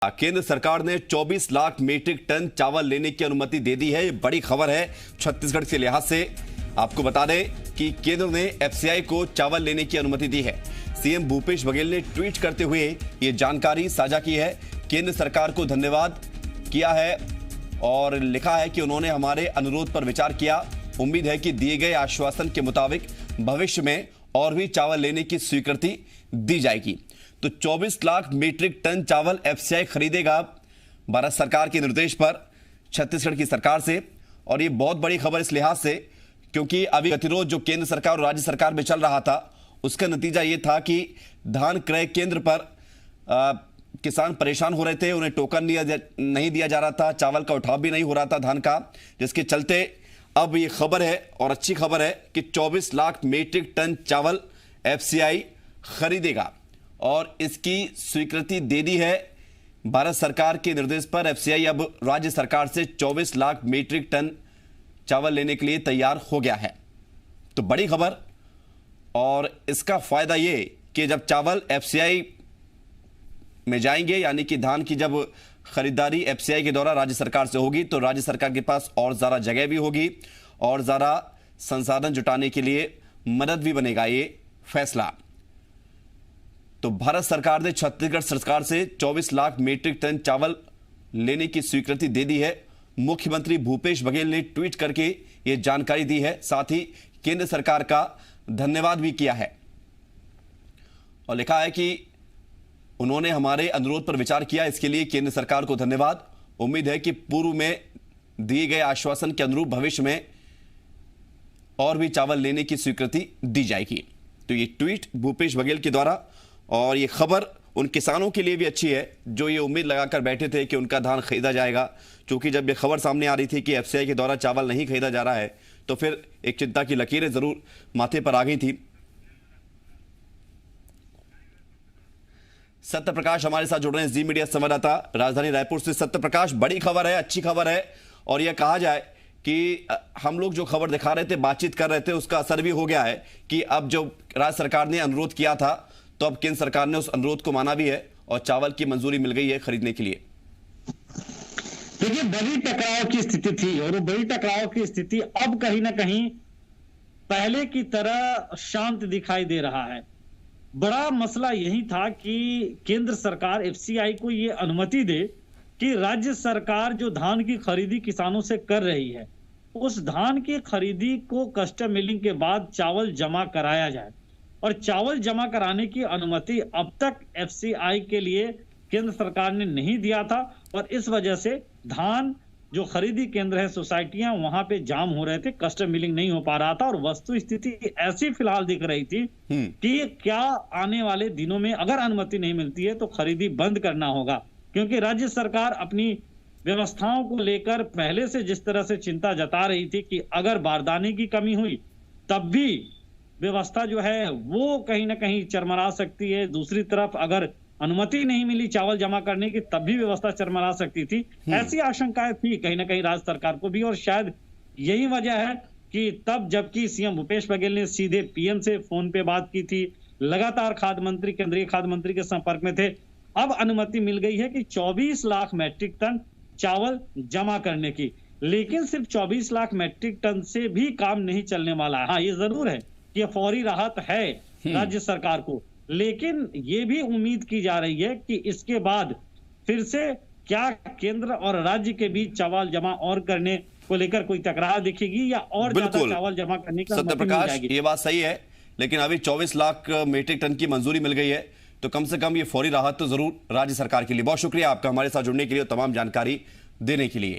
केंद्र सरकार ने 24 लाख मीट्रिक टन चावल लेने की अनुमति दे दी है। ये बड़ी खबर है छत्तीसगढ़ के लिहाज से। आपको बता दें कि केंद्र ने एफसीआई को चावल लेने की अनुमति दी है। सीएम भूपेश बघेल ने ट्वीट करते हुए ये जानकारी साझा की है। केंद्र सरकार को धन्यवाद किया है और लिखा है कि उन्होंने हमारे अनुरोध पर विचार किया। उम्मीद है कि दिए गए आश्वासन के मुताबिक भविष्य में और भी चावल लेने की स्वीकृति दी जाएगी। तो 24 लाख मीट्रिक टन चावल एफसीआई खरीदेगा भारत सरकार के निर्देश पर छत्तीसगढ़ की सरकार से। और ये बहुत बड़ी खबर इस लिहाज से क्योंकि अभी गतिरोध जो केंद्र सरकार और राज्य सरकार में चल रहा था उसका नतीजा ये था कि धान क्रय केंद्र पर किसान परेशान हो रहे थे। उन्हें टोकन नहीं दिया जा रहा था, चावल का उठाव भी नहीं हो रहा था धान का, जिसके चलते अब ये खबर है और अच्छी खबर है कि 24 लाख मीट्रिक टन चावल एफसीआई खरीदेगा और इसकी स्वीकृति दे दी है भारत सरकार के निर्देश पर। एफसीआई अब राज्य सरकार से 24 लाख मीट्रिक टन चावल लेने के लिए तैयार हो गया है। तो बड़ी खबर। और इसका फायदा ये कि जब चावल एफसीआई में जाएंगे, यानी कि धान की जब खरीदारी एफसीआई के द्वारा राज्य सरकार से होगी, तो राज्य सरकार के पास और ज्यादा जगह भी होगी और ज्यादा संसाधन जुटाने के लिए मदद भी बनेगा ये फैसला। तो भारत सरकार ने छत्तीसगढ़ सरकार से 24 लाख मीट्रिक टन चावल लेने की स्वीकृति दे दी है। मुख्यमंत्री भूपेश बघेल ने ट्वीट करके यह जानकारी दी है, साथ ही केंद्र सरकार का धन्यवाद भी किया है और लिखा है कि उन्होंने हमारे अनुरोध पर विचार किया, इसके लिए केंद्र सरकार को धन्यवाद। उम्मीद है कि पूर्व में दिए गए आश्वासन के अनुरूप भविष्य में और भी चावल लेने की स्वीकृति दी जाएगी। तो ये ट्वीट भूपेश बघेल के द्वारा और ये खबर उन किसानों के लिए भी अच्छी है जो ये उम्मीद लगाकर बैठे थे कि उनका धान खरीदा जाएगा। क्योंकि जब ये खबर सामने आ रही थी कि एफसीआई के द्वारा चावल नहीं खरीदा जा रहा है तो फिर एक चिंता की लकीरें जरूर माथे पर आ गई थी। सत्य प्रकाश हमारे साथ जुड़ रहे हैं, जी मीडिया संवाददाता राजधानी रायपुर से। सत्य प्रकाश, बड़ी खबर है, अच्छी खबर है और यह कहा जाए कि हम लोग जो खबर दिखा रहे थे, बातचीत कर रहे थे, उसका असर भी हो गया है कि अब जो राज्य सरकार ने अनुरोध किया था तो अब केंद्र सरकार ने उस अनुरोध को माना भी है और चावल की मंजूरी मिल गई है खरीदने के लिए। देखिए, बड़ी टकराव की स्थिति थी और वो बड़ी टकराव की स्थिति अब कहीं ना कहीं पहले की तरह शांत दिखाई दे रहा है। बड़ा मसला यही था कि केंद्र सरकार एफसीआई को ये अनुमति दे कि राज्य सरकार जो धान की खरीदी किसानों से कर रही है उस धान की खरीदी को कस्टम मिलिंग के बाद चावल जमा कराया जाए। और चावल जमा कराने की अनुमति अब तक एफसीआई के लिए केंद्र सरकार ने नहीं दिया था और इस वजह से धान जो खरीदी केंद्र है, सोसाइटियां, वहां पे जाम हो रहे थे, कस्टम मिलिंग नहीं हो पा रहा था। और वस्तु स्थिति ऐसी फिलहाल दिख रही थी कि क्या आने वाले दिनों में अगर अनुमति नहीं मिलती है तो खरीदी बंद करना होगा। क्योंकि राज्य सरकार अपनी व्यवस्थाओं को लेकर पहले से जिस तरह से चिंता जता रही थी कि अगर बारदाने की कमी हुई तब भी व्यवस्था जो है वो कहीं ना कहीं चरमरा सकती है। दूसरी तरफ अगर अनुमति नहीं मिली चावल जमा करने की तब भी व्यवस्था चरमरा सकती थी। ऐसी आशंकाएं थी कहीं ना कहीं राज्य सरकार को भी और शायद यही वजह है कि तब जबकि सीएम भूपेश बघेल ने सीधे पीएम से फोन पे बात की थी, लगातार खाद्य मंत्री, केंद्रीय खाद्य मंत्री के संपर्क में थे, अब अनुमति मिल गई है कि 24 लाख मैट्रिक टन चावल जमा करने की। लेकिन सिर्फ 24 लाख मैट्रिक टन से भी काम नहीं चलने वाला है। हाँ, ये जरूर है कि फौरी राहत है राज्य सरकार को, लेकिन ये भी उम्मीद की जा रही है कि इसके बाद फिर से क्या केंद्र और राज्य के बीच चावल जमा और करने को लेकर कोई तकरार दिखेगी या और ज्यादा चावल जमा करने का सत्य प्रकाश, ये बात सही है, लेकिन अभी 24 लाख मीट्रिक टन की मंजूरी मिल गई है तो कम से कम ये फौरी राहत तो जरूर राज्य सरकार के लिए। बहुत शुक्रिया आपका हमारे साथ जुड़ने के लिए और तमाम जानकारी देने के लिए।